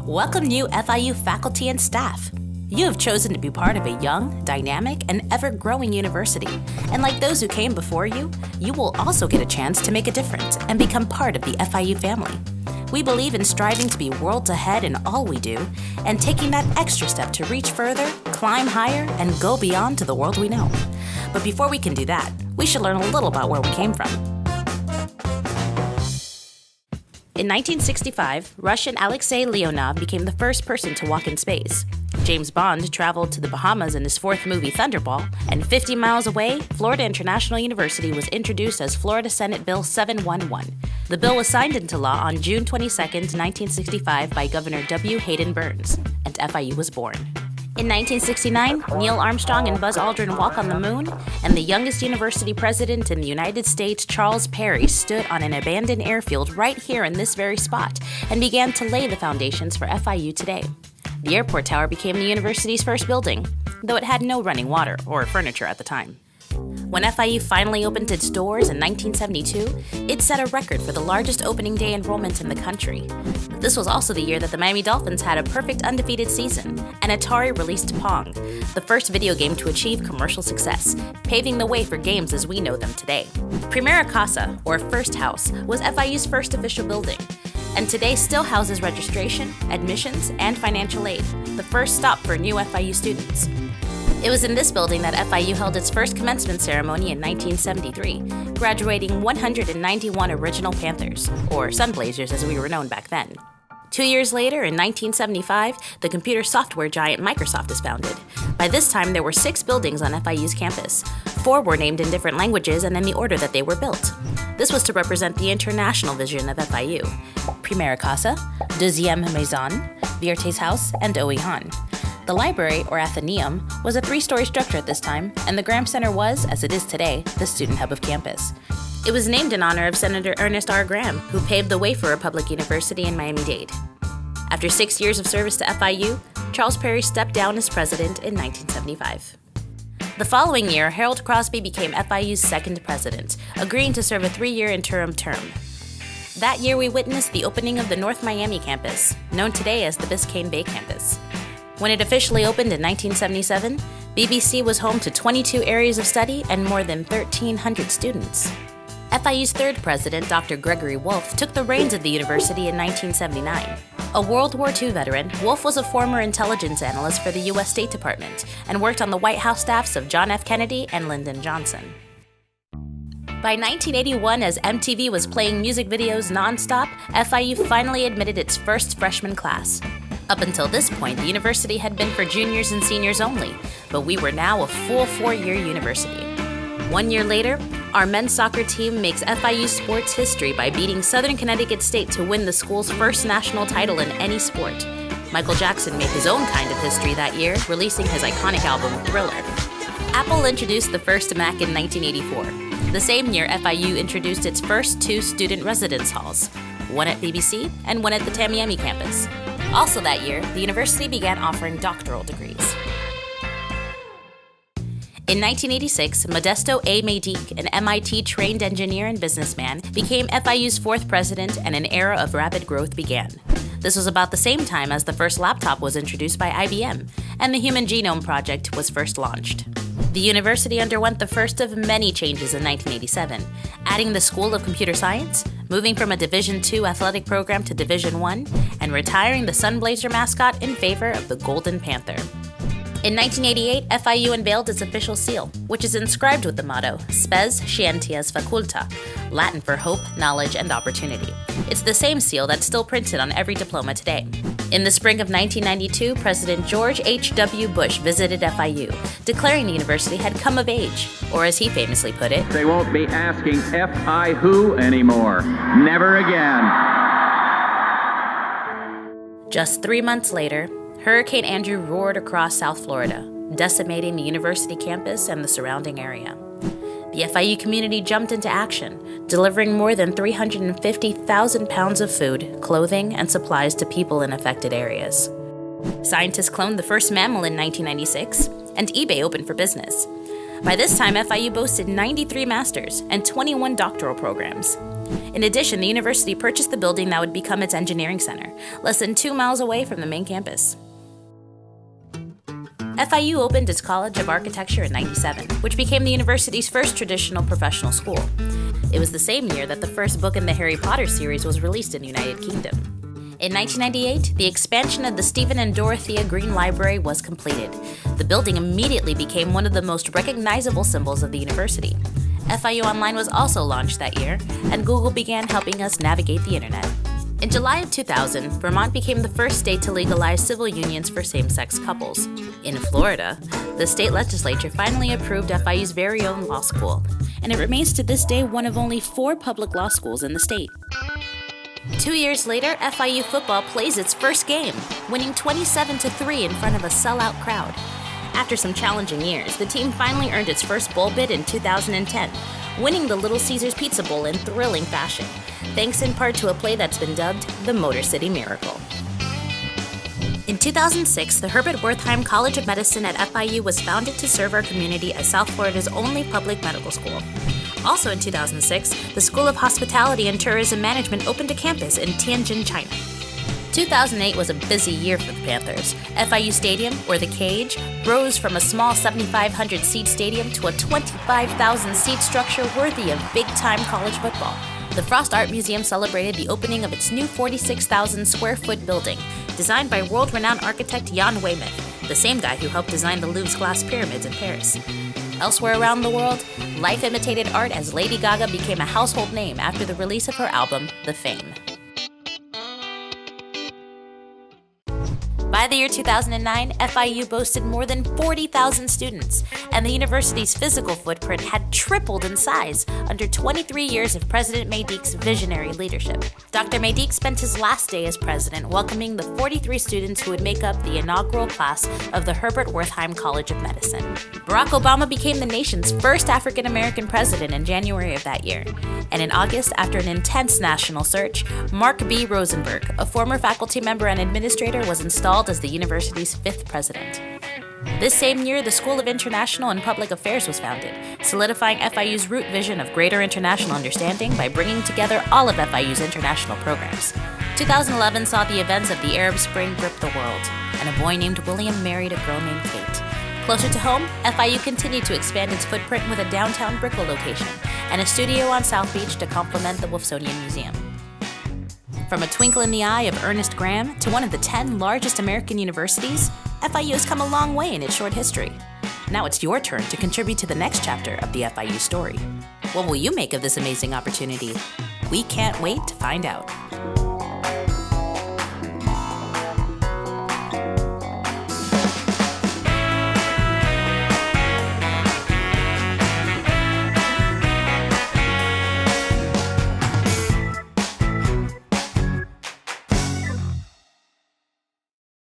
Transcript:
Welcome new FIU faculty and staff. You have chosen to be part of a young, dynamic, and ever-growing university. And like those who came before you, you will also get a chance to make a difference and become part of the FIU family. We believe in striving to be worlds ahead in all we do, and taking that extra step to reach further, climb higher, and go beyond to the world we know. But before we can do that, we should learn a little about where we came from. In 1965, Russian Alexei Leonov became the first person to walk in space. James Bond traveled to the Bahamas in his fourth movie Thunderball, and 50 miles away, Florida International University was introduced as Florida Senate Bill 711. The bill was signed into law on June 22, 1965 by Governor W. Hayden Burns, and FIU was born. In 1969, Neil Armstrong and Buzz Aldrin walk on the moon, and the youngest university president in the United States, Charles Perry, stood on an abandoned airfield right here in this very spot and began to lay the foundations for FIU today. The airport tower became the university's first building, though it had no running water or furniture at the time. When FIU finally opened its doors in 1972, it set a record for the largest opening day enrollment in the country. This was also the year that the Miami Dolphins had a perfect undefeated season, and Atari released Pong, the first video game to achieve commercial success, paving the way for games as we know them today. Primera Casa, or First House, was FIU's first official building, and today still houses registration, admissions, and financial aid, the first stop for new FIU students. It was in this building that FIU held its first commencement ceremony in 1973, graduating 191 original Panthers, or Sunblazers as we were known back then. 2 years later, in 1975, the computer software giant Microsoft is founded. By this time, there were 6 buildings on FIU's campus. 4 were named in different languages and in the order that they were built. This was to represent the international vision of FIU: Primera Casa, Deuxième Maison, Viertes House, and Oihan. The library, or Athenaeum, was a 3-story structure at this time, and the Graham Center was, as it is today, the student hub of campus. It was named in honor of Senator Ernest R. Graham, who paved the way for a public university in Miami-Dade. After 6 years of service to FIU, Charles Perry stepped down as president in 1975. The following year, Harold Crosby became FIU's second president, agreeing to serve a 3-year interim term. That year, we witnessed the opening of the North Miami campus, known today as the Biscayne Bay campus. When it officially opened in 1977, BBC was home to 22 areas of study and more than 1,300 students. FIU's third president, Dr. Gregory Wolfe, took the reins of the university in 1979. A World War II veteran, Wolfe was a former intelligence analyst for the U.S. State Department and worked on the White House staffs of John F. Kennedy and Lyndon Johnson. By 1981, as MTV was playing music videos nonstop, FIU finally admitted its first freshman class. Up until this point, the university had been for juniors and seniors only, but we were now a full 4-year university. 1 year later, our men's soccer team makes FIU sports history by beating Southern Connecticut State to win the school's first national title in any sport. Michael Jackson made his own kind of history that year, releasing his iconic album, Thriller. Apple introduced the first Mac in 1984. The same year, FIU introduced its first 2 student residence halls, one at BBC and one at the Tamiami campus. Also that year, the university began offering doctoral degrees. In 1986, Modesto A. Maydick, an MIT-trained engineer and businessman, became FIU's 4th president, and an era of rapid growth began. This was about the same time as the first laptop was introduced by IBM, and the Human Genome Project was first launched. The university underwent the first of many changes in 1987, adding the School of Computer Science, moving from a Division II athletic program to Division I, and retiring the Sunblazer mascot in favor of the Golden Panther. In 1988, FIU unveiled its official seal, which is inscribed with the motto, Spes Scientias Faculta, Latin for hope, knowledge, and opportunity. It's the same seal that's still printed on every diploma today. In the spring of 1992, President George H.W. Bush visited FIU, declaring the university had come of age, or as he famously put it, "They won't be asking F.I. who anymore. Never again." Just 3 months later, Hurricane Andrew roared across South Florida, decimating the university campus and the surrounding area. The FIU community jumped into action, delivering more than 350,000 pounds of food, clothing, and supplies to people in affected areas. Scientists cloned the first mammal in 1996, and eBay opened for business. By this time, FIU boasted 93 master's and 21 doctoral programs. In addition, the university purchased the building that would become its engineering center, less than 2 miles away from the main campus. FIU opened its College of Architecture in '97, which became the university's first traditional professional school. It was the same year that the first book in the Harry Potter series was released in the United Kingdom. In 1998, the expansion of the Stephen and Dorothea Green Library was completed. The building immediately became one of the most recognizable symbols of the university. FIU Online was also launched that year, and Google began helping us navigate the internet. In July of 2000, Vermont became the first state to legalize civil unions for same-sex couples. In Florida, the state legislature finally approved FIU's very own law school, and it remains to this day one of only 4 public law schools in the state. 2 years later, FIU football plays its first game, winning 27-3 in front of a sellout crowd. After some challenging years, the team finally earned its first bowl bid in 2010, winning the Little Caesars Pizza Bowl in thrilling fashion, thanks in part to a play that's been dubbed the Motor City Miracle. In 2006, the Herbert Wertheim College of Medicine at FIU was founded to serve our community as South Florida's only public medical school. Also in 2006, the School of Hospitality and Tourism Management opened a campus in Tianjin, China. 2008 was a busy year for the Panthers. FIU Stadium, or the Cage, rose from a small 7,500-seat stadium to a 25,000-seat structure worthy of big-time college football. The Frost Art Museum celebrated the opening of its new 46,000-square-foot building, designed by world-renowned architect Jan Weymouth, the same guy who helped design the Louvre's glass pyramids in Paris. Elsewhere around the world, life imitated art as Lady Gaga became a household name after the release of her album, The Fame. By the year 2009, FIU boasted more than 40,000 students, and the university's physical footprint had tripled in size under 23 years of President Maydick's visionary leadership. Dr. Maydick spent his last day as president welcoming the 43 students who would make up the inaugural class of the Herbert Wertheim College of Medicine. Barack Obama became the nation's first African-American president in January of that year, and in August, after an intense national search, Mark B. Rosenberg, a former faculty member and administrator, was installed as the university's 5th president. This same year, the School of International and Public Affairs was founded, solidifying FIU's root vision of greater international understanding by bringing together all of FIU's international programs. 2011 saw the events of the Arab Spring grip the world, and a boy named William married a girl named Kate. Closer to home, FIU continued to expand its footprint with a downtown Brickell location and a studio on South Beach to complement the Wolfsonian Museum. From a twinkle in the eye of Ernest Graham to one of the 10 largest American universities, FIU has come a long way in its short history. Now it's your turn to contribute to the next chapter of the FIU story. What will you make of this amazing opportunity? We can't wait to find out.